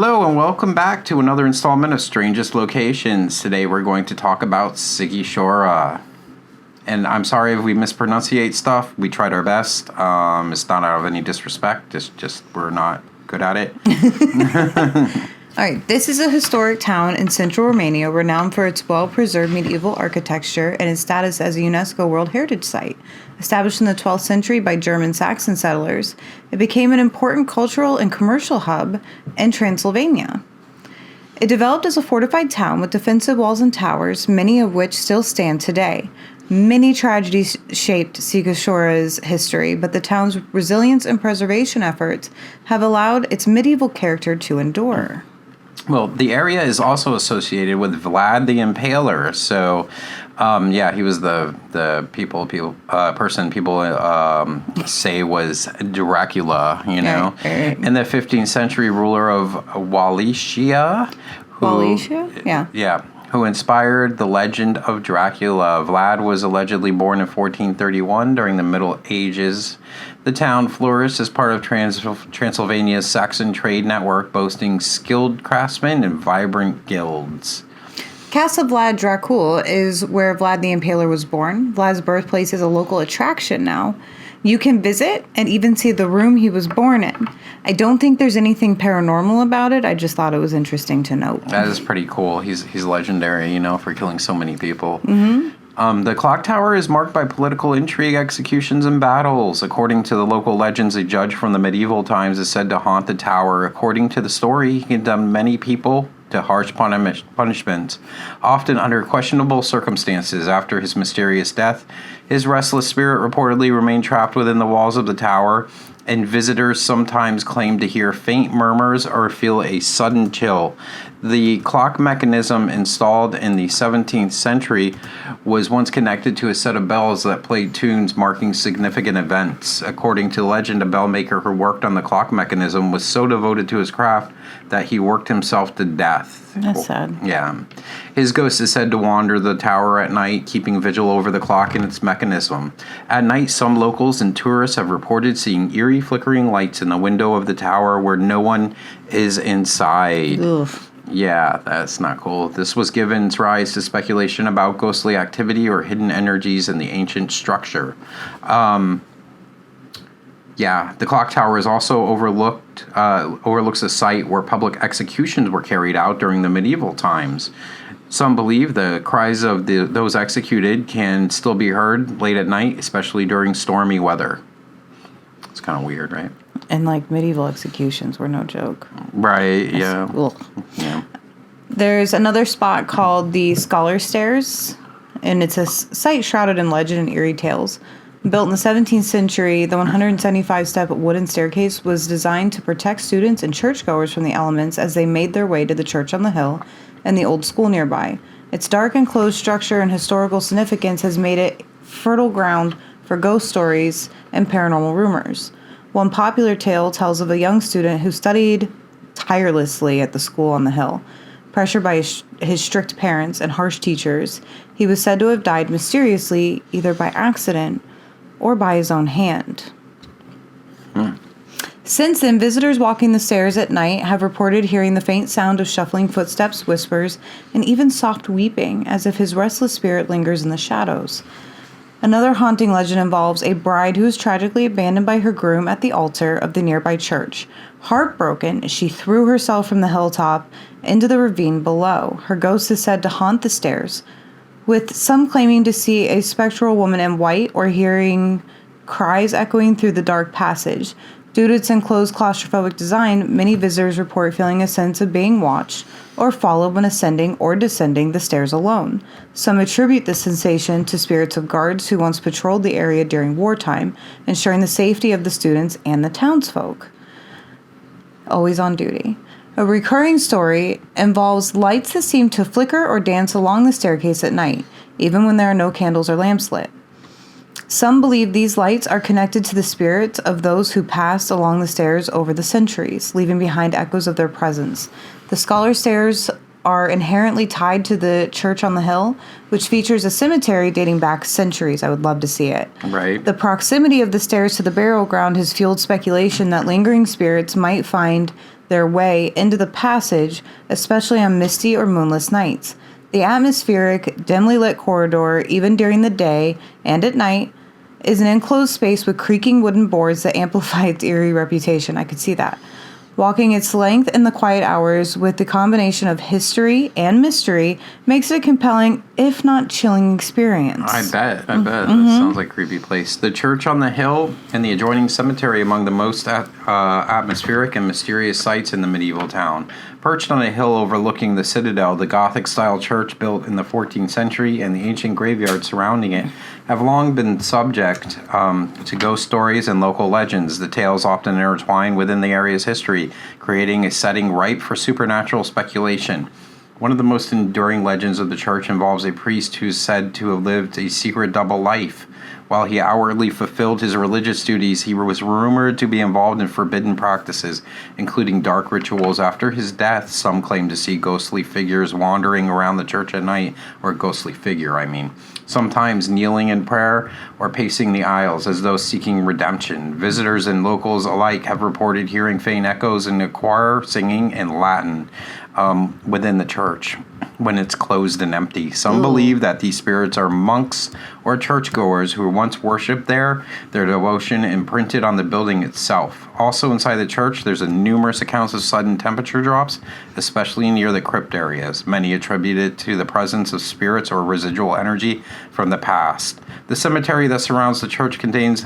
Hello and welcome back to another installment of Strangest Locations. Today we're going to talk about Sigishora. And I'm sorry if we mispronunciate stuff. We tried our best. It's not out of any disrespect. It's just we're not good at it. All right, this is a historic town in central Romania renowned for its well-preserved medieval architecture and its status as a UNESCO World Heritage Site. Established in the 12th century by German Saxon settlers, it became an important cultural and commercial hub in Transylvania. It developed as a fortified town with defensive walls and towers, many of which still stand today. Many tragedies shaped Sighishora's history, but the town's resilience and preservation efforts have allowed its medieval character to endure. Well, the area is also associated with Vlad the Impaler. So, he was the person people say was Dracula, you know. Right. And the 15th century ruler of Wallachia. Who inspired the legend of Dracula. Vlad was allegedly born in 1431 during the Middle Ages. The town flourished as part of Transylvania's Saxon trade network, boasting skilled craftsmen and vibrant guilds. Castle Vlad Dracul is where Vlad the Impaler was born. Vlad's birthplace is a local attraction now. You can visit and even see the room he was born in. I don't think there's anything paranormal about it. I just thought it was interesting to note. That is pretty cool. He's legendary, for killing so many people. Mm-hmm. The clock tower is marked by political intrigue, executions, and battles. According to the local legends, a judge from the medieval times is said to haunt the tower. According to the story, he condemned many people to harsh punishments, often under questionable circumstances. After his mysterious death, his restless spirit reportedly remained trapped within the walls of the tower, and visitors sometimes claim to hear faint murmurs or feel a sudden chill. The clock mechanism installed in the 17th century was once connected to a set of bells that played tunes marking significant events. According to legend, a bell maker who worked on the clock mechanism was so devoted to his craft that he worked himself to death. That's sad. Yeah. His ghost is said to wander the tower at night, keeping vigil over the clock and its mechanism. At night, some locals and tourists have reported seeing eerie flickering lights in the window of the tower where no one is inside. Oof. Yeah, that's not cool. This was given rise to speculation about ghostly activity or hidden energies in the ancient structure. The clock tower is also overlooks a site where public executions were carried out during the medieval times. Some believe the cries of those executed can still be heard late at night, especially during stormy weather. It's kind of weird, right? And medieval executions were no joke. Right, yeah. Yeah. There's another spot called the Scholar's Stairs, and it's a site shrouded in legend and eerie tales. Built in the 17th century, the 175-step wooden staircase was designed to protect students and churchgoers from the elements as they made their way to the church on the hill and the old school nearby. Its dark enclosed structure and historical significance has made it fertile ground for ghost stories and paranormal rumors. One popular tale tells of a young student who studied tirelessly at the school on the hill. Pressured by his strict parents and harsh teachers, he was said to have died mysteriously, either by accident or by his own hand. Since then, visitors walking the stairs at night have reported hearing the faint sound of shuffling footsteps, whispers, and even soft weeping, as if his restless spirit lingers in the shadows. Another haunting legend involves a bride who was tragically abandoned by her groom at the altar of the nearby church. Heartbroken, she threw herself from the hilltop into the ravine below. Her ghost is said to haunt the stairs, with some claiming to see a spectral woman in white or hearing cries echoing through the dark passage. Due to its enclosed claustrophobic design, many visitors report feeling a sense of being watched or followed when ascending or descending the stairs alone. Some attribute this sensation to spirits of guards who once patrolled the area during wartime, ensuring the safety of the students and the townsfolk. Always on duty. A recurring story involves lights that seem to flicker or dance along the staircase at night, even when there are no candles or lamps lit. Some believe these lights are connected to the spirits of those who passed along the stairs over the centuries, leaving behind echoes of their presence. The Scholar's Stairs are inherently tied to the church on the hill, which features a cemetery dating back centuries. I would love to see it. Right. The proximity of the stairs to the burial ground has fueled speculation that lingering spirits might find their way into the passage, especially on misty or moonless nights. The atmospheric, dimly lit corridor, even during the day and at night, is an enclosed space with creaking wooden boards that amplify its eerie reputation. I could see that. Walking its length in the quiet hours with the combination of history and mystery makes it a compelling, if not chilling, experience. I bet. That sounds like a creepy place. The church on the hill and the adjoining cemetery among the most atmospheric and mysterious sites in the medieval town. Perched on a hill overlooking the citadel, the Gothic-style church built in the 14th century and the ancient graveyard surrounding it have long been subject to ghost stories and local legends. The tales often intertwine within the area's history, creating a setting ripe for supernatural speculation. One of the most enduring legends of the church involves a priest who is said to have lived a secret double life. While he outwardly fulfilled his religious duties, he was rumored to be involved in forbidden practices, including dark rituals. After his death, some claim to see ghostly figures wandering around the church at night, or ghostly figure, sometimes kneeling in prayer or pacing the aisles as though seeking redemption. Visitors and locals alike have reported hearing faint echoes in the choir singing in Latin within the church when it's closed and empty. Some believe that these spirits are monks or churchgoers who once worshipped there, their devotion imprinted on the building itself. Also inside the church, there's numerous accounts of sudden temperature drops, especially near the crypt areas, many attributed to the presence of spirits or residual energy from the past. The cemetery that surrounds the church contains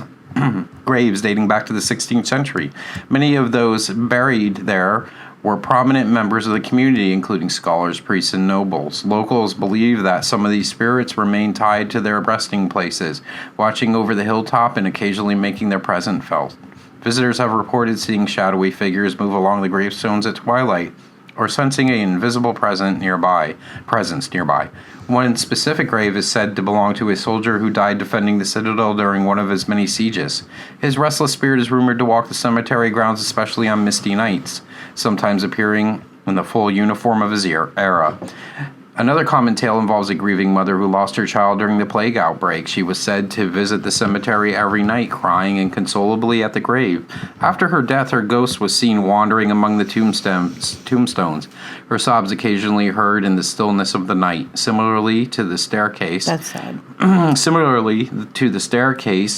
graves dating back to the 16th century. Many of those buried there were prominent members of the community, including scholars, priests, and nobles. Locals believe that some of these spirits remain tied to their resting places, watching over the hilltop and occasionally making their presence felt. Visitors have reported seeing shadowy figures move along the gravestones at twilight, or sensing an invisible presence nearby. One specific grave is said to belong to a soldier who died defending the citadel during one of his many sieges. His restless spirit is rumored to walk the cemetery grounds, especially on misty nights, sometimes appearing in the full uniform of his era. Another common tale involves a grieving mother who lost her child during the plague outbreak. She was said to visit the cemetery every night, crying inconsolably at the grave. After her death, her ghost was seen wandering among the tombstones. Her sobs occasionally heard in the stillness of the night. Similarly to the staircase,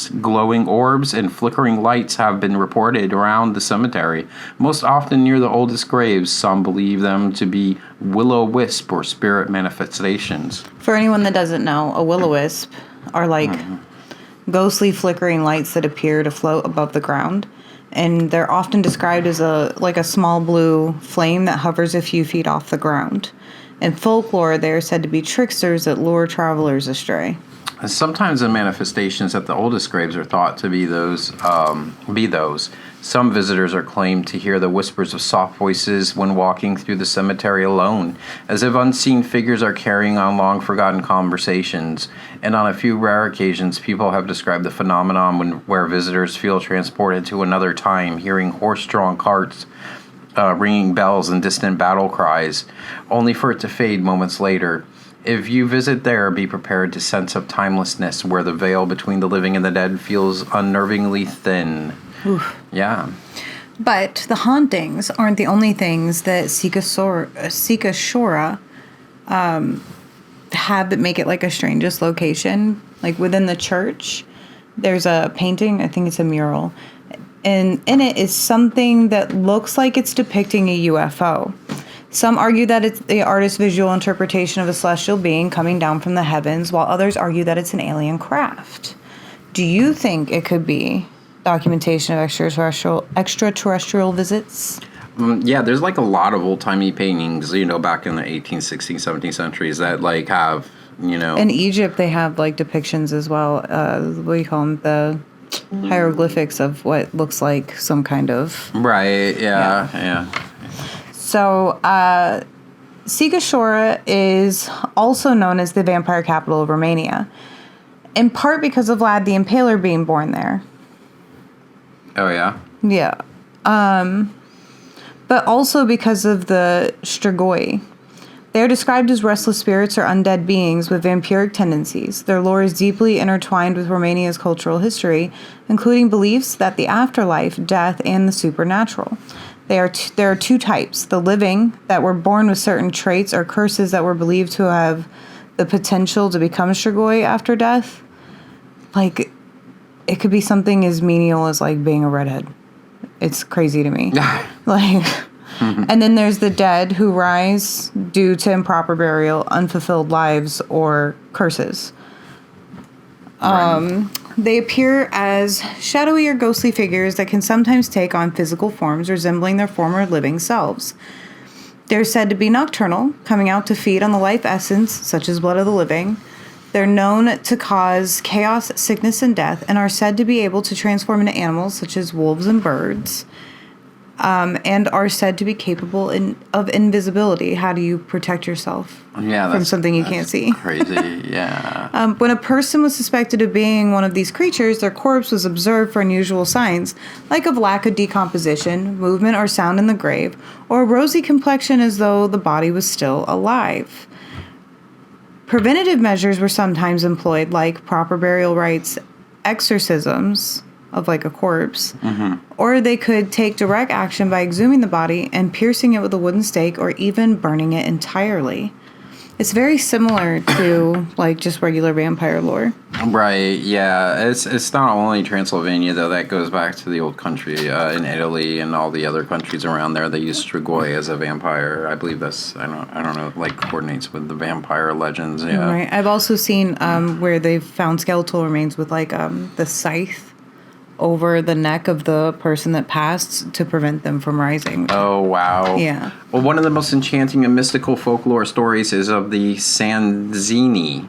glowing orbs and flickering lights have been reported around the cemetery, most often near the oldest graves. Some believe them to be will-o-wisp or spirit manifestations. For anyone that doesn't know, a will-o-wisp are like ghostly flickering lights that appear to float above the ground, and they're often described as a small blue flame that hovers a few feet off the ground. In folklore, they are said to be tricksters that lure travelers astray. Sometimes the manifestations at the oldest graves are thought to be those. Some visitors are claimed to hear the whispers of soft voices when walking through the cemetery alone, as if unseen figures are carrying on long-forgotten conversations. And on a few rare occasions, people have described the phenomenon where visitors feel transported to another time, hearing horse-drawn carts, ringing bells, and distant battle cries, only for it to fade moments later. If you visit there, be prepared to sense of timelessness where the veil between the living and the dead feels unnervingly thin. Oof. Yeah. But the hauntings aren't the only things that Sikashora have that make it like a strangest location. Like within the church, there's a painting, I think it's a mural, and in it is something that looks like it's depicting a UFO. Some argue that it's the artist's visual interpretation of a celestial being coming down from the heavens, while others argue that it's an alien craft. Do you think it could be documentation of extraterrestrial visits? Yeah, there's like a lot of old-timey paintings, back in the 18th, 16th, 17th centuries that like have, In Egypt, they have like depictions as well. What do you call them? The hieroglyphics of what looks like some kind of... Right, yeah. So, Sighisoara is also known as the vampire capital of Romania, in part because of Vlad the Impaler being born there. Oh, yeah? Yeah. But also because of the Strigoi. They are described as restless spirits or undead beings with vampiric tendencies. Their lore is deeply intertwined with Romania's cultural history, including beliefs that the afterlife, death, and the supernatural. There are two types: the living, that were born with certain traits or curses that were believed to have the potential to become Strigoi after death. Like, it could be something as menial as like being a redhead. It's crazy to me. Like, and then there's the dead who rise due to improper burial, unfulfilled lives, or curses. They appear as shadowy or ghostly figures that can sometimes take on physical forms resembling their former living selves. They're said to be nocturnal, coming out to feed on the life essence, such as blood of the living. They're known to cause chaos, sickness, and death, and are said to be able to transform into animals, such as wolves and birds, and are said to be capable of invisibility. How do you protect yourself from something you can't see? Crazy, yeah. When a person was suspected of being one of these creatures, their corpse was observed for unusual signs, like of lack of decomposition, movement or sound in the grave, or a rosy complexion as though the body was still alive. Preventative measures were sometimes employed, like proper burial rites, exorcisms of like a corpse, or they could take direct action by exhuming the body and piercing it with a wooden stake or even burning it entirely. It's very similar to like just regular vampire lore. Right, yeah. It's not only Transylvania though. That goes back to the old country in Italy and all the other countries around there. They use Strigoi as a vampire. I believe that's I don't know, like coordinates with the vampire legends. Yeah. Right. I've also seen where they've found skeletal remains with like the scythe over the neck of the person that passed to prevent them from rising. Oh, wow. Yeah. Well, one of the most enchanting and mystical folklore stories is of the Sanzini.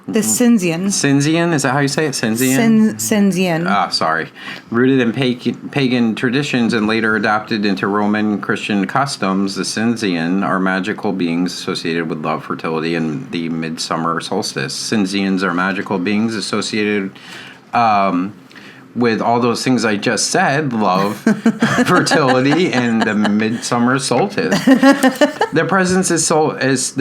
The Sinzian. Sinzian? Is that how you say it? Sinzian? Sinzian. Ah, sorry. Rooted in pagan traditions and later adopted into Roman Christian customs, the Sinzian are magical beings associated with love, fertility, and the midsummer solstice. Sinzians are magical beings associated with all those things I just said, love, fertility, and the midsummer solstice. Their presence is celebrated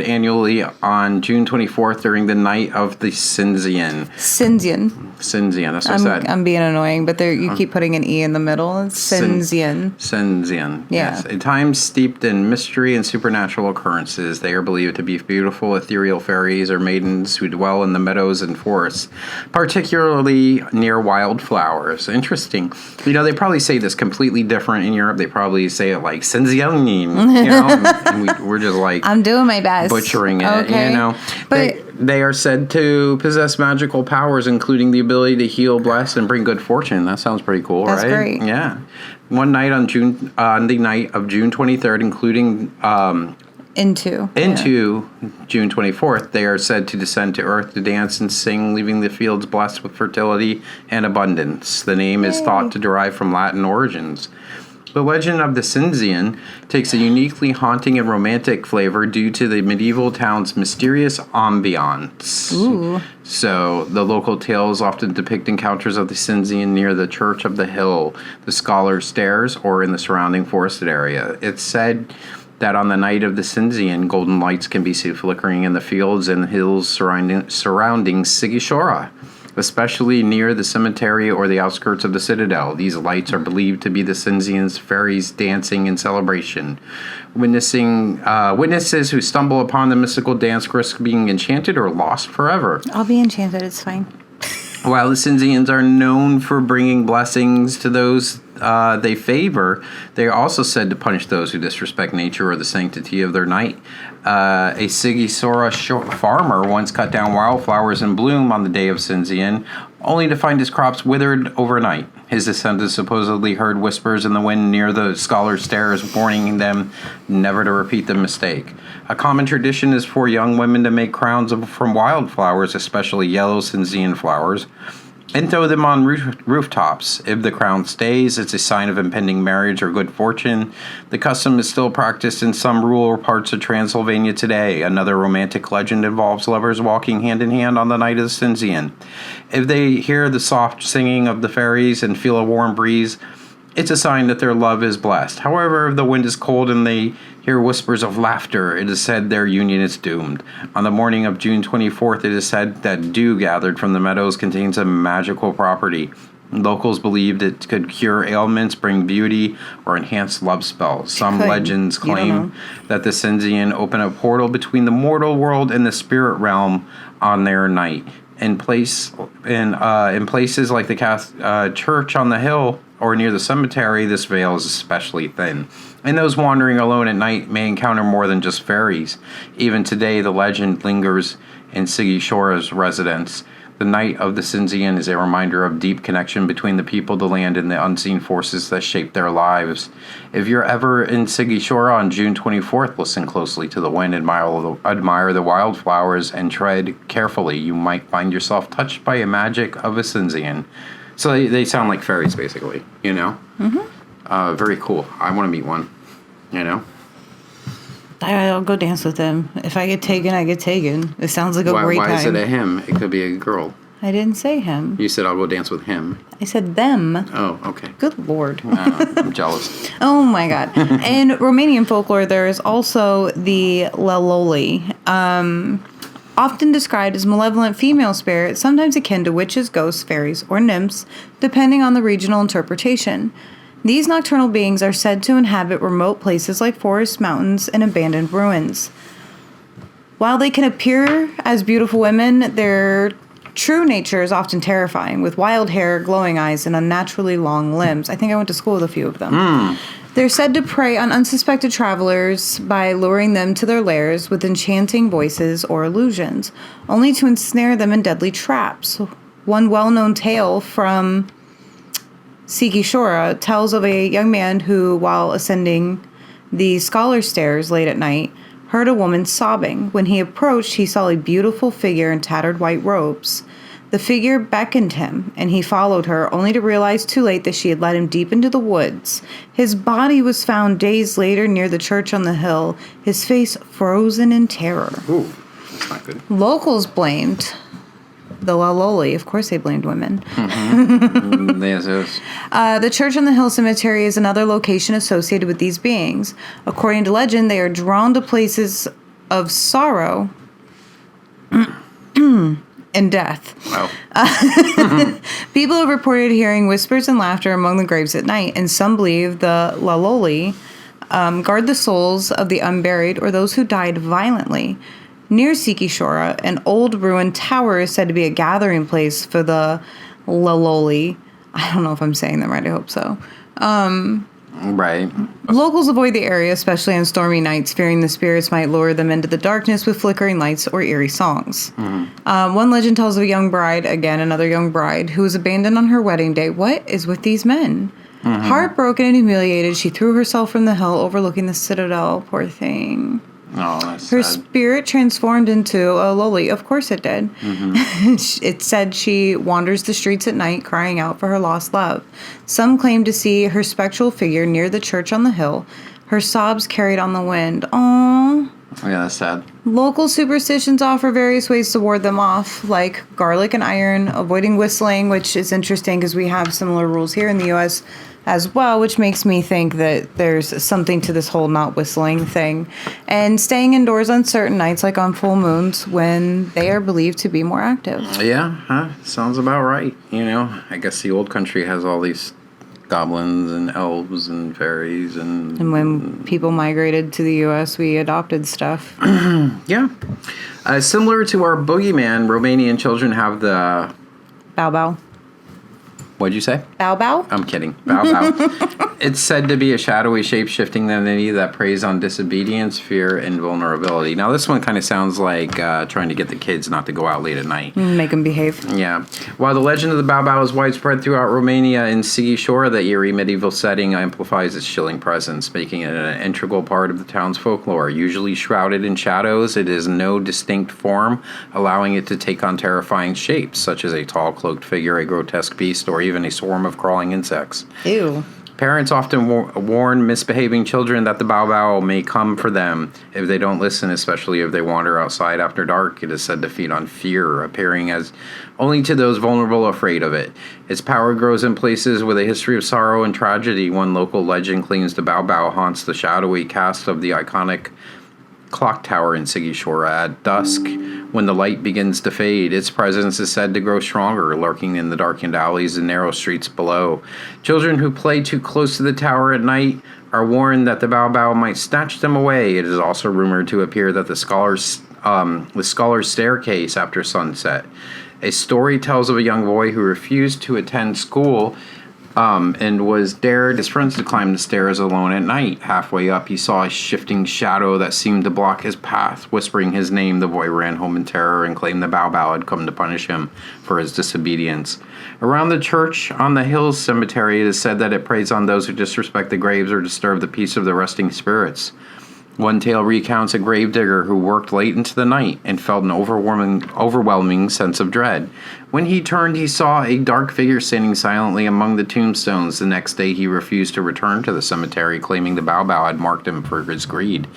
annually on June 24th during the night of the Sinzian. Sinzian, that's what I said. I'm being annoying, but you keep putting an E in the middle. It's Sinzian. Sinzian, yeah. Yes. A time steeped in mystery and supernatural occurrences. They are believed to be beautiful, ethereal fairies or maidens who dwell in the meadows and forests, particularly near wildflowers. Interesting. You know, they probably say this completely different in Europe. They probably say it like Sinzian, you know, and we're just like... I'm doing my best. Butchering it, okay. You know. But they are said to possess magical powers, including the ability to heal, bless, and bring good fortune. That sounds pretty cool, right? That's great. Yeah. One night on the night of June 23rd, including... into June 24th, they are said to descend to earth to dance and sing, leaving the fields blessed with fertility and abundance. The name is thought to derive from Latin origins. The legend of the Sinzian takes a uniquely haunting and romantic flavor due to the medieval town's mysterious ambiance. Ooh. So, the local tales often depict encounters of the Sinzian near the Church of the Hill, the Scholar's Stairs, or in the surrounding forested area. It's said that on the night of the Sinzian, golden lights can be seen flickering in the fields and hills surrounding Sigishora, especially near the cemetery or the outskirts of the citadel. These lights are believed to be the Sinzian's fairies dancing in celebration. Witnesses who stumble upon the mystical dance risk being enchanted or lost forever. I'll be enchanted, it's fine. While the Sinzians are known for bringing blessings to those they favor, they are also said to punish those who disrespect nature or the sanctity of their night. A Sigisora farmer once cut down wildflowers in bloom on the day of Sinzian, only to find his crops withered overnight. His descendants supposedly heard whispers in the wind near the Scholar's Stairs, warning them never to repeat the mistake. A common tradition is for young women to make crowns from wildflowers, especially yellow Sinzian flowers, and throw them on rooftops. If the crown stays, it's a sign of impending marriage or good fortune. The custom is still practiced in some rural parts of Transylvania today. Another romantic legend involves lovers walking hand in hand on the night of the Sinzian. If they hear the soft singing of the fairies and feel a warm breeze, it's a sign that their love is blessed. However, if the wind is cold and they hear whispers of laughter, it is said their union is doomed. On the morning of June 24th, it is said that dew gathered from the meadows contains a magical property. Locals believed it could cure ailments, bring beauty, or enhance love spells. Some Could. legends You don't know. claim that the Sinzian open a portal between the mortal world and the spirit realm on their night. In places like the church on the hill or near the cemetery, this veil is especially thin. And those wandering alone at night may encounter more than just fairies. Even today, the legend lingers in Sigishora's residence. The night of the Sinzian is a reminder of deep connection between the people, the land, and the unseen forces that shape their lives. If you're ever in Sigishora on June 24th, listen closely to the wind, admire the wildflowers, and tread carefully. You might find yourself touched by a magic of a Sinzian. So they sound like fairies, basically, you know? Mm-hmm. Very cool. I want to meet one, you know? I'll go dance with him. If I get taken, I get taken. It sounds like a great time. Why is it a him? It could be a girl. I didn't say him. You said I'll go dance with him. I said them. Oh, okay. Good Lord. I'm jealous. Oh my God. In Romanian folklore, there is also the Leloli, often described as malevolent female spirits, sometimes akin to witches, ghosts, fairies, or nymphs, depending on the regional interpretation. These nocturnal beings are said to inhabit remote places like forests, mountains, and abandoned ruins. While they can appear as beautiful women, their true nature is often terrifying, with wild hair, glowing eyes, and unnaturally long limbs. I think I went to school with a few of them. They're said to prey on unsuspected travelers by luring them to their lairs with enchanting voices or illusions, only to ensnare them in deadly traps. One well-known tale from Sigishora tells of a young man who, while ascending the scholar stairs late at night, heard a woman sobbing. When he approached, he saw a beautiful figure in tattered white robes. The figure beckoned him, and he followed her, only to realize too late that she had led him deep into the woods. His body was found days later near the church on the hill, his face frozen in terror. Ooh, that's not good. Locals blamed the Laloli. Of course they blamed women. Mm-hmm. Yes. The church on the hill cemetery is another location associated with these beings. According to legend, they are drawn to places of sorrow and death. Wow. People have reported hearing whispers and laughter among the graves at night, and some believe the Laloli guard the souls of the unburied or those who died violently. Near Sikishora, an old ruined tower is said to be a gathering place for the Laloli. I don't know if I'm saying that right. I hope so. Right. Locals avoid the area, especially on stormy nights, fearing the spirits might lure them into the darkness with flickering lights or eerie songs. One legend tells of a young bride, again another young bride, who was abandoned on her wedding day. What is with these men? Heartbroken and humiliated, she threw herself from the hill overlooking the citadel. Poor thing. Oh, that's Her sad. spirit transformed into a loli. Of course it did. It said she wanders the streets at night crying out for her lost love. Some claim to see her spectral figure near the church on the hill, her sobs carried on the wind. Aww. Yeah, that's sad. Local superstitions offer various ways to ward them off, like garlic and iron, avoiding whistling, which is interesting because we have similar rules here in the U.S. as well, which makes me think that there's something to this whole not whistling thing. And staying indoors on certain nights, like on full moons, when they are believed to be more active. Yeah, sounds about right. You know, I guess the old country has all these goblins and elves and fairies And when people migrated to the U.S., we adopted stuff. yeah. Similar to our boogeyman, Romanian children have the... Bow bow. What'd you say? Bow bow? I'm kidding. Bow bow. It's said to be a shadowy, shape-shifting entity that preys on disobedience, fear, and vulnerability. Now, this one kind of sounds like trying to get the kids not to go out late at night. Make them behave. Yeah. While the legend of the Bow Bow is widespread throughout Romania, in Sigishora, the eerie medieval setting amplifies its chilling presence, making it an integral part of the town's folklore. Usually shrouded in shadows, it is no distinct form, allowing it to take on terrifying shapes, such as a tall, cloaked figure, a grotesque beast, or even a swarm of crawling insects. Ew. Parents often warn misbehaving children that the Bow Bow may come for them if they don't listen, especially if they wander outside after dark. It is said to feed on fear, appearing as only to those vulnerable afraid of it. Its power grows in places with a history of sorrow and tragedy. One local legend claims the Bow Bow haunts the shadowy cast of the iconic clock tower in Sigishora at dusk, when the light begins to fade. Its presence is said to grow stronger, lurking in the darkened alleys and narrow streets below. Children who play too close to the tower at night are warned that the Bao might snatch them away. It is also rumored to appear that the scholar's staircase after sunset. A story tells of a young boy who refused to attend school and was dared his friends to climb the stairs alone at night. Halfway up, he saw a shifting shadow that seemed to block his path. Whispering his name, the boy ran home in terror and claimed the Bao had come to punish him for his disobedience. Around the church on the Hills Cemetery, it is said that it preys on those who disrespect the graves or disturb the peace of the resting spirits. One tale recounts a gravedigger who worked late into the night and felt an overwhelming sense of dread. When he turned, he saw a dark figure standing silently among the tombstones. The next day, he refused to return to the cemetery, claiming the Bao had marked him for his greed.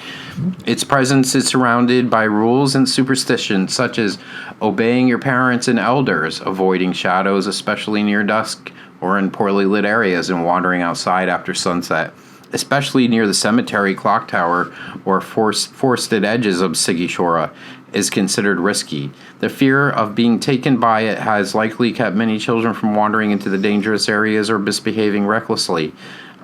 Its presence is surrounded by rules and superstitions, such as obeying your parents and elders, avoiding shadows, especially near dusk or in poorly lit areas, and wandering outside after sunset, especially near the cemetery clock tower or forested edges of Sigishora, is considered risky. The fear of being taken by it has likely kept many children from wandering into the dangerous areas or misbehaving recklessly.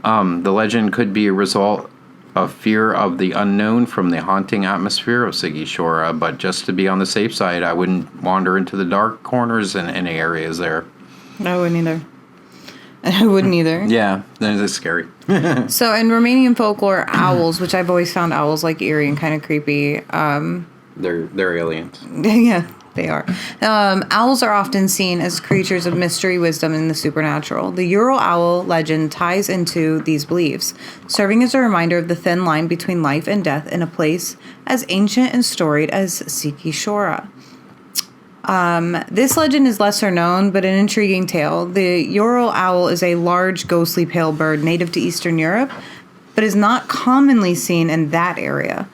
The legend could be a result of fear of the unknown from the haunting atmosphere of Sigishora, but just to be on the safe side, I wouldn't wander into the dark corners in any areas there. I wouldn't either. I wouldn't either. Yeah, that's scary. So in Romanian folklore, owls, which I've always found owls like eerie and kind of creepy. They're aliens. Yeah, they are. Owls are often seen as creatures of mystery, wisdom, and the supernatural. The Ural owl legend ties into these beliefs, serving as a reminder of the thin line between life and death in a place as ancient and storied as Sikishora. This legend is lesser known, but an intriguing tale. The Ural owl is a large, ghostly pale bird native to Eastern Europe, but is not commonly seen in that area.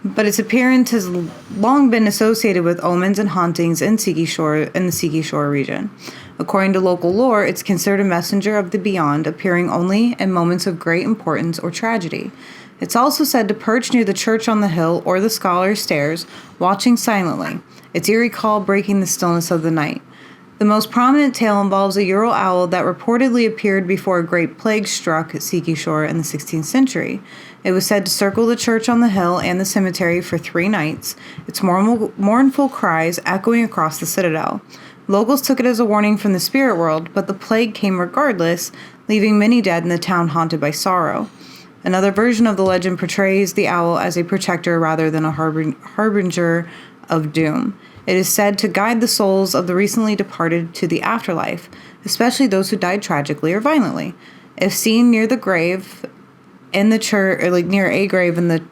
But its appearance has long been associated with omens and hauntings in the Sikishore region. According to local lore, it's considered a messenger of the beyond, appearing only in moments of great importance or tragedy. It's also said to perch near the church on the hill or the scholar's stairs, watching silently, its eerie call breaking the stillness of the night. The most prominent tale involves a Ural owl that reportedly appeared before a great plague struck Sikishore in the 16th century. It was said to circle the church on the hill and the cemetery for 3 nights, its mournful cries echoing across the citadel. Locals took it as a warning from the spirit world, but the plague came regardless, leaving many dead in the town haunted by sorrow. Another version of the legend portrays the owl as a protector rather than a harbinger of doom. It is said to guide the souls of the recently departed to the afterlife, especially those who died tragically or violently. If seen near the grave in the church, or like near a grave in the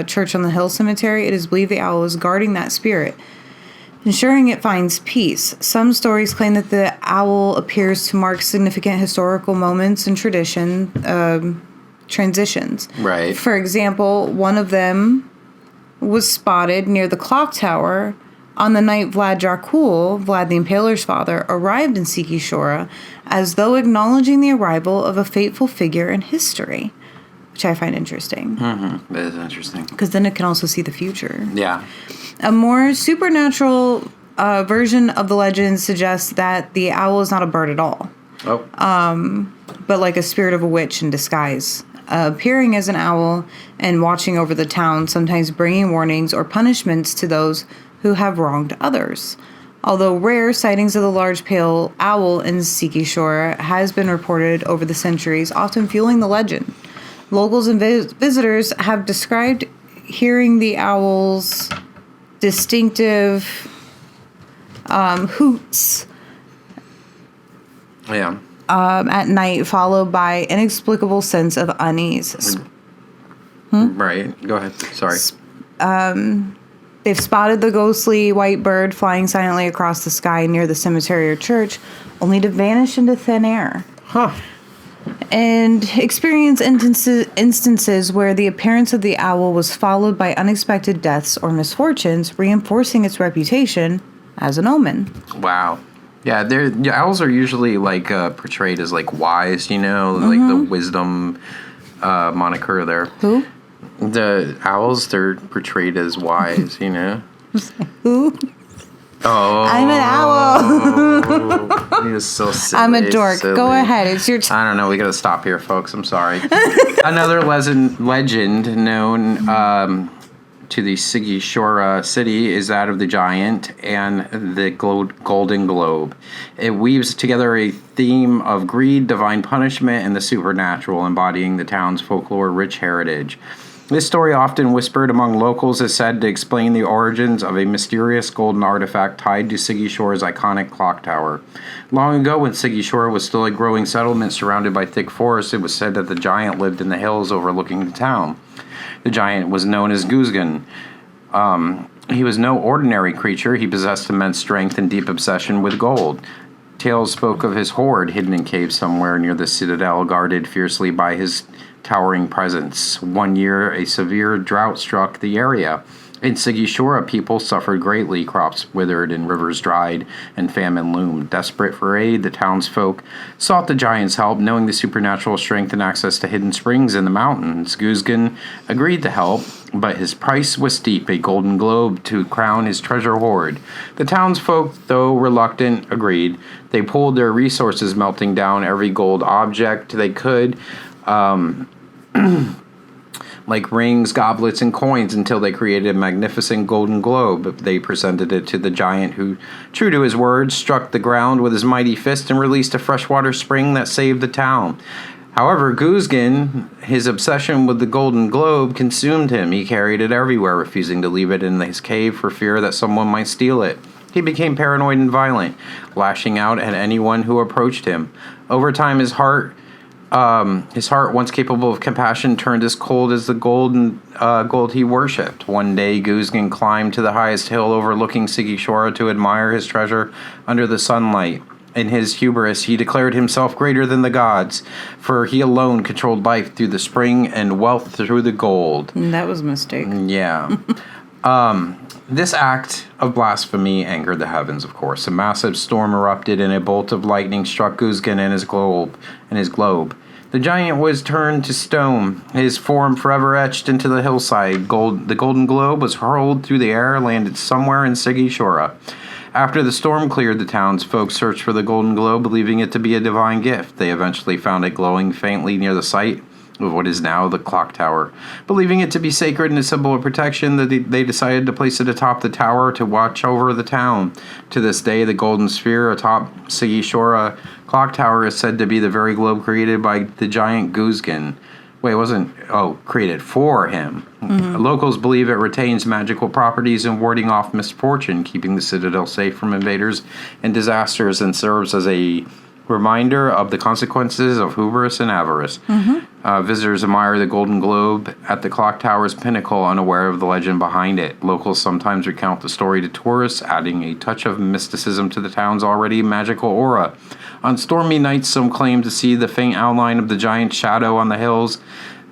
church on the hill cemetery, it is believed the owl is guarding that spirit, ensuring it finds peace. Some stories claim that the owl appears to mark significant historical moments and transitions. Right. For example, one of them was spotted near the clock tower on the night Vlad Dracul, Vlad the Impaler's father, arrived in Sikishora, as though acknowledging the arrival of a fateful figure in history, which I find interesting. Mm-hmm. That is interesting. Because then it can also see the future. Yeah. A more supernatural version of the legend suggests that the owl is not a bird at all. Oh. But like a spirit of a witch in disguise, appearing as an owl and watching over the town, sometimes bringing warnings or punishments to those who have wronged others. Although rare, sightings of the large pale owl in Sikishore has been reported over the centuries, often fueling the legend. Locals and visitors have described hearing the owl's distinctive hoots. Yeah. At night, followed by inexplicable sense of unease. Right. Go ahead. Sorry. They've spotted the ghostly white bird flying silently across the sky near the cemetery or church, only to vanish into thin air. Huh. And experience instances where the appearance of the owl was followed by unexpected deaths or misfortunes, reinforcing its reputation as an omen. Wow. Yeah, owls are usually like portrayed as like wise, you know, like the wisdom moniker there. Who? The owls, they're portrayed as wise, you know. Who? Oh. I'm an owl. He was so silly. I'm a dork. Silly. Go ahead. It's your turn. I don't know. We got to stop here, folks. I'm sorry. Another legend known to the Sigishora city is that of the giant and the golden globe. It weaves together a theme of greed, divine punishment, and the supernatural, embodying the town's folklore-rich heritage. This story, often whispered among locals, is said to explain the origins of a mysterious golden artifact tied to Sigishora's iconic clock tower. Long ago, when Sigishora was still a growing settlement surrounded by thick forests, it was said that the giant lived in the hills overlooking the town. The giant was known as Guzgan. He was no ordinary creature. He possessed immense strength and deep obsession with gold. Tales spoke of his hoard hidden in caves somewhere near the citadel, guarded fiercely by his towering presence. One year, a severe drought struck the area. In Sigishora, people suffered greatly. Crops withered and rivers dried, and famine loomed. Desperate for aid, the townsfolk sought the giant's help, knowing the supernatural strength and access to hidden springs in the mountains. Guzgan agreed to help, but his price was steep, a golden globe to crown his treasure hoard. The townsfolk, though reluctant, agreed. They pooled their resources, melting down every gold object they could, like rings, goblets, and coins, until they created a magnificent golden globe. They presented it to the giant, who, true to his word, struck the ground with his mighty fist and released a freshwater spring that saved the town. However, Guzgan, his obsession with the golden globe consumed him. He carried it everywhere, refusing to leave it in his cave for fear that someone might steal it. He became paranoid and violent, lashing out at anyone who approached him. Over time, his heart, once capable of compassion, turned as cold as the gold he worshipped. One day, Guzgan climbed to the highest hill overlooking Sigishora to admire his treasure under the sunlight. In his hubris, he declared himself greater than the gods, for he alone controlled life through the spring and wealth through the gold. That was a mistake. Yeah. This act of blasphemy angered the heavens, of course. A massive storm erupted, and a bolt of lightning struck Guzgan and his globe. The giant was turned to stone, his form forever etched into the hillside. The golden globe was hurled through the air, landed somewhere in Sigishora. After the storm cleared, the townsfolk searched for the golden globe, believing it to be a divine gift. They eventually found it glowing faintly near the site of what is now the clock tower. Believing it to be sacred and a symbol of protection, they decided to place it atop the tower to watch over the town. To this day, the golden sphere atop Sigishora clock tower is said to be the very globe created by the giant Guzgan. Created for him. Mm-hmm. Locals believe it retains magical properties in warding off misfortune, keeping the citadel safe from invaders and disasters, and serves as a reminder of the consequences of hubris and avarice. Mm-hmm. Visitors admire the golden globe at the clock tower's pinnacle, unaware of the legend behind it. Locals sometimes recount the story to tourists, adding a touch of mysticism to the town's already magical aura. On stormy nights, some claim to see the faint outline of the giant shadow on the hills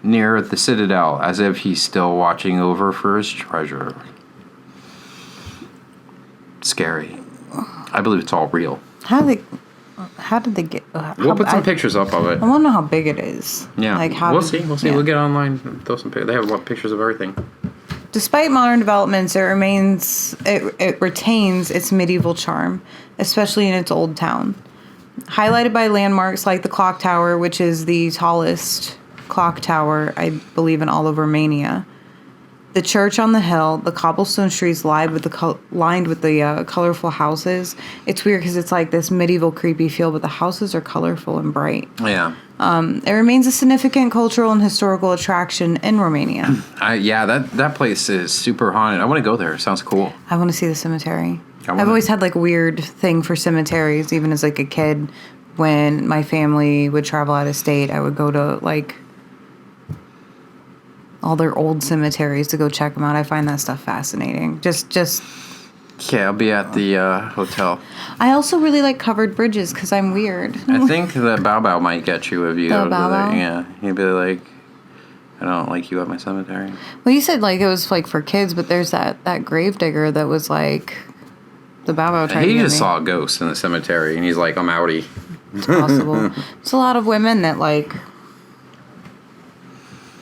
near the citadel, as if he's still watching over for his treasure. Scary. I believe it's all real. How did they get? We'll put some pictures up of it. I want to know how big it is. Yeah, we'll see. Yeah. We'll get online. Throw some. They have pictures of everything. Despite modern developments, it retains its medieval charm, especially in its old town. Highlighted by landmarks like the clock tower, which is the tallest clock tower, I believe, in all of Romania. The church on the hill, the cobblestone streets lined with the colorful houses. It's weird because it's like this medieval creepy feel, but the houses are colorful and bright. Yeah. It remains a significant cultural and historical attraction in Romania. That place is super haunted. I want to go there. It sounds cool. I want to see the cemetery. I've always had like a weird thing for cemeteries, even as like a kid. When my family would travel out of state, I would go to like all their old cemeteries to go check them out. I find that stuff fascinating. Yeah, I'll be at the hotel. I also really like covered bridges because I'm weird. I think the Bao might get you if you go to Bao? Yeah, he'd be like, I don't like you at my cemetery. Well, you said like it was like for kids, but there's that gravedigger that was like the Bao tried to He get just me. saw a ghost in the cemetery, and he's like, I'm outie. It's possible. It's a lot of women that like.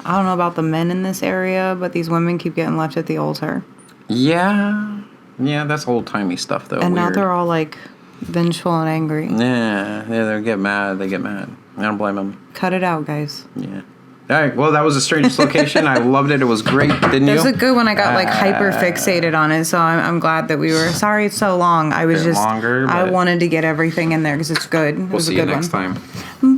I don't know about the men in this area, but these women keep getting left at the altar. Yeah. Yeah, that's old-timey stuff, though. And now Weird. they're all, like, vengeful and angry. Yeah, they get mad. They get mad. I don't blame them. Cut it out, guys. Yeah. All right, well, that was a strange location. I loved it. It was great, didn't you? It was a good one. I got, like, hyper fixated on it, so I'm glad that we were... Sorry it's so long. I was just... Longer, I wanted to get everything in there because it's good. It We'll was see a good you next one. time.